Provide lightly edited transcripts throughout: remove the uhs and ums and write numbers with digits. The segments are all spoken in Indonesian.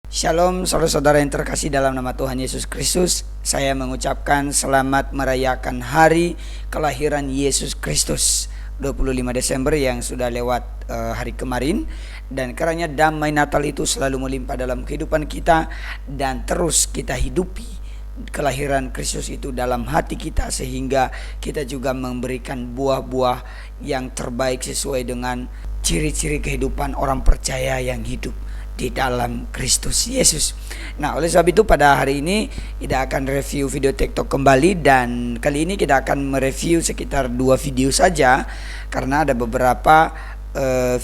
Shalom saudara-saudara yang terkasih dalam nama Tuhan Yesus Kristus. Saya mengucapkan selamat merayakan hari kelahiran Yesus Kristus 25 Desember yang sudah lewat hari kemarin. Dan karenanya damai Natal itu selalu melimpah dalam kehidupan kita, dan terus kita hidupi kelahiran Kristus itu dalam hati kita, sehingga kita juga memberikan buah-buah yang terbaik sesuai dengan ciri-ciri kehidupan orang percaya yang hidup di dalam Kristus Yesus. Nah, oleh sebab itu pada hari ini kita akan review video TikTok kembali, dan kali ini kita akan mereview sekitar 2 video saja karena ada beberapa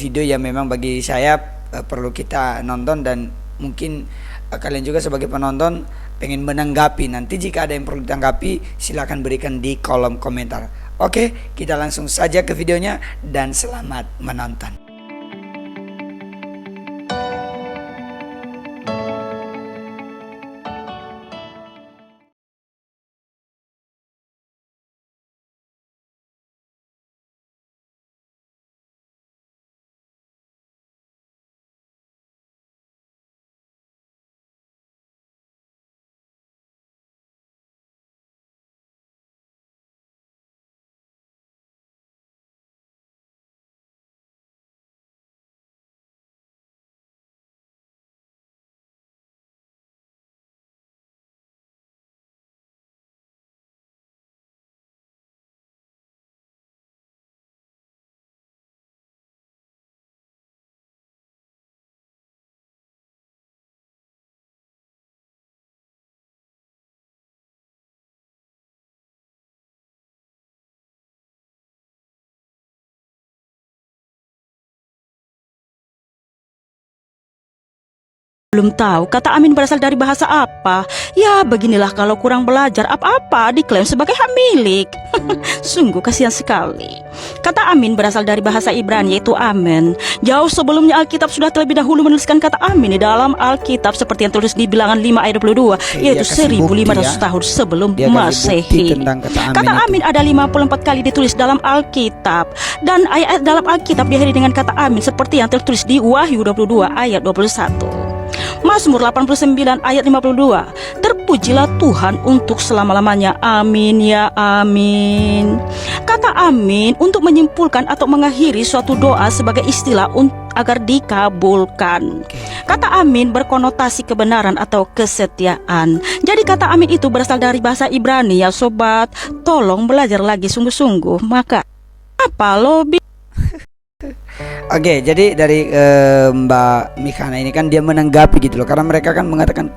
video yang memang bagi saya perlu kita nonton, dan mungkin kalian juga sebagai penonton pengen menanggapi. Nanti jika ada yang perlu ditanggapi, silakan berikan di kolom komentar. Oke, kita langsung saja ke videonya dan selamat menonton. Belum tahu kata amin berasal dari bahasa apa. Ya beginilah kalau kurang belajar apa-apa diklaim sebagai hak milik. Sungguh kasihan sekali. Kata amin berasal dari bahasa Ibrani, yaitu amen. Jauh sebelumnya Alkitab sudah terlebih dahulu menuliskan kata amin di dalam Alkitab, seperti yang tulis di Bilangan 5 ayat 22, yaitu 1500 tahun sebelum Masehi. Kata amin ada 54 kali ditulis dalam Alkitab, dan ayat-ayat dalam Alkitab diakhiri dengan kata amin seperti yang tertulis di Wahyu 22 ayat 21. Mazmur 89 ayat 52, terpujilah Tuhan untuk selama-lamanya, amin ya amin. Kata amin untuk menyimpulkan atau mengakhiri suatu doa sebagai istilah agar dikabulkan. Kata amin berkonotasi kebenaran atau kesetiaan. Jadi kata amin itu berasal dari bahasa Ibrani ya sobat. Tolong belajar lagi sungguh-sungguh. Maka apa lobby? Oke, jadi dari Mbak Mikhana ini kan dia menanggapi gitu loh, karena mereka kan mengatakan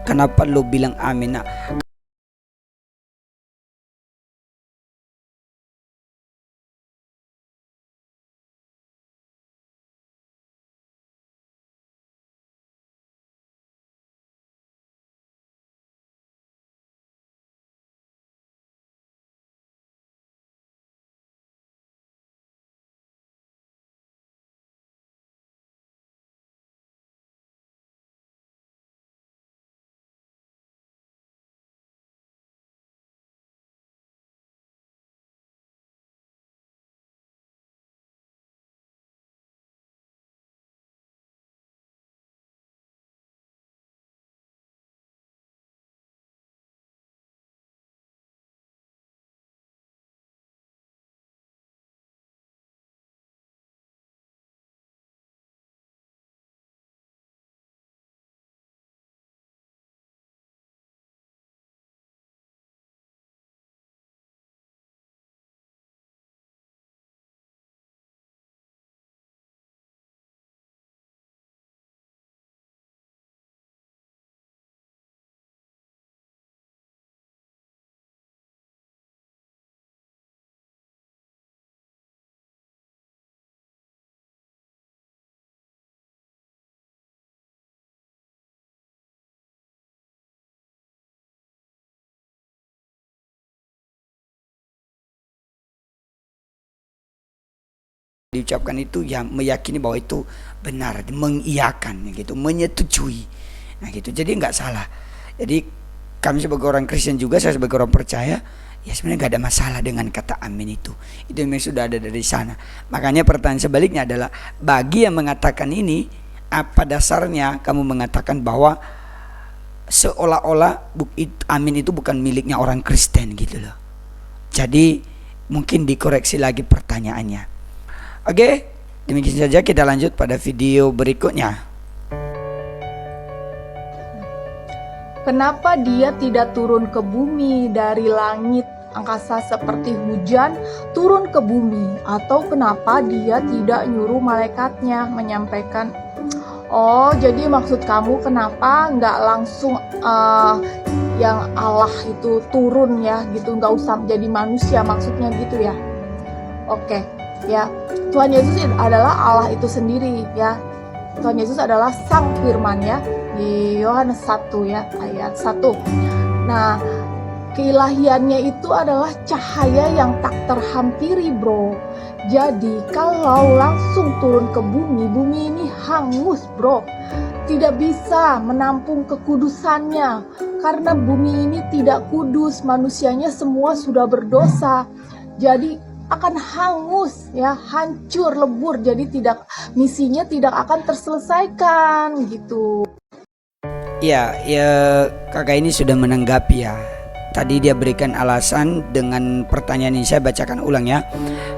kenapa lo bilang amin. Nah, diucapkan itu ya meyakini bahwa itu benar, mengiyakan gitu, menyetujui. Nah gitu, jadi nggak salah. Jadi kami sebagai orang Kristen juga, saya sebagai orang percaya, ya sebenarnya nggak ada masalah dengan kata amin itu memang sudah ada dari sana. Makanya pertanyaan sebaliknya adalah, bagi yang mengatakan ini apa dasarnya kamu mengatakan bahwa seolah-olah amin itu bukan miliknya orang Kristen gitu loh. Jadi mungkin dikoreksi lagi pertanyaannya. Oke, demikian saja, kita lanjut pada video berikutnya. Kenapa dia tidak turun ke bumi dari langit angkasa seperti hujan turun ke bumi? Atau kenapa dia tidak nyuruh malaikatnya menyampaikan? Oh, jadi maksud kamu kenapa nggak langsung yang Allah itu turun ya gitu, nggak usah jadi manusia, maksudnya gitu ya? Oke, ya, Tuhan Yesus adalah Allah itu sendiri ya. Tuhan Yesus adalah Sang Firman ya, di Yohanes 1 ya, ayat 1. Nah, keilahiannya itu adalah cahaya yang tak terhampiri, bro. Jadi kalau langsung turun ke bumi, bumi ini hangus, bro. Tidak bisa menampung kekudusannya, karena bumi ini tidak kudus, manusianya semua sudah berdosa. Jadi akan hangus ya, hancur lebur, jadi misinya tidak akan terselesaikan gitu. Ya, kakak ini sudah menanggapi ya. Tadi dia berikan alasan dengan pertanyaan ini, saya bacakan ulang ya.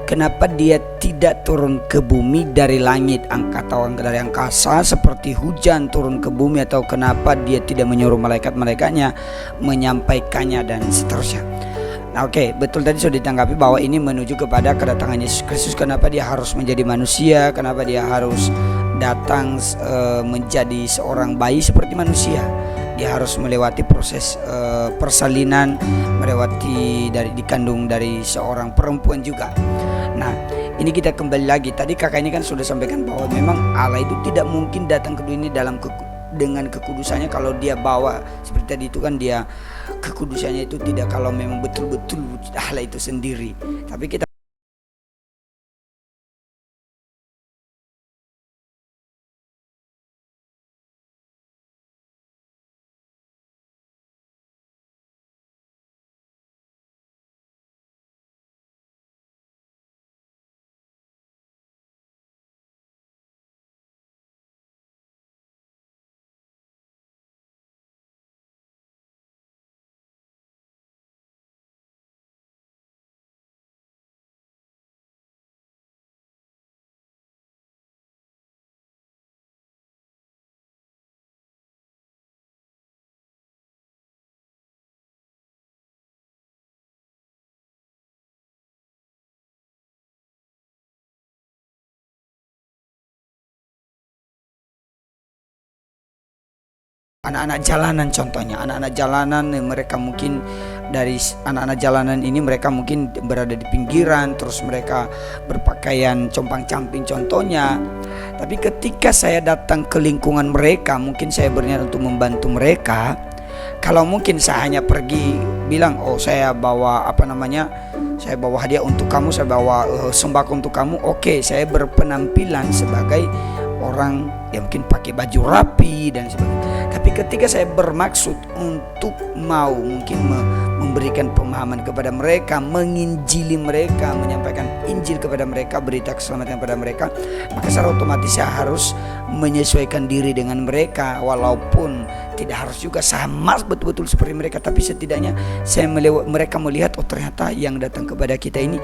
Kenapa dia tidak turun ke bumi dari langit atau dari angkasa seperti hujan turun ke bumi, atau kenapa dia tidak menyuruh malaikat-malaikatnya menyampaikannya dan seterusnya. Nah, oke, betul, tadi sudah ditanggapi bahwa ini menuju kepada kedatangan Yesus Kristus. Kenapa dia harus menjadi manusia, kenapa dia harus datang menjadi seorang bayi seperti manusia. Dia harus melewati proses persalinan, melewati dikandung dari seorang perempuan juga. Nah, ini kita kembali lagi. Tadi kakak ini kan sudah sampaikan bahwa memang Allah itu tidak mungkin datang ke dunia dalam dengan kekudusannya. Kalau dia bawa seperti tadi itu kan, dia kekudusannya itu tidak kalau memang betul-betul Allah itu sendiri. Tapi kita anak-anak jalanan, contohnya anak-anak jalanan, mereka mungkin dari anak-anak jalanan ini mereka mungkin berada di pinggiran, terus mereka berpakaian compang-camping contohnya. Tapi ketika saya datang ke lingkungan mereka, mungkin saya berniat untuk membantu mereka. Kalau mungkin saya hanya pergi bilang, oh saya bawa saya bawa hadiah untuk kamu, saya bawa sembako untuk kamu. Oke, saya berpenampilan sebagai orang yang mungkin pakai baju rapi dan sebagainya. Tapi ketika saya bermaksud untuk mungkin memberikan pemahaman kepada mereka, menginjili mereka, menyampaikan Injil kepada mereka, berita keselamatan kepada mereka, maka secara otomatis saya harus menyesuaikan diri dengan mereka. Walaupun tidak harus juga sama betul-betul seperti mereka, tapi setidaknya mereka melihat, oh ternyata yang datang kepada kita ini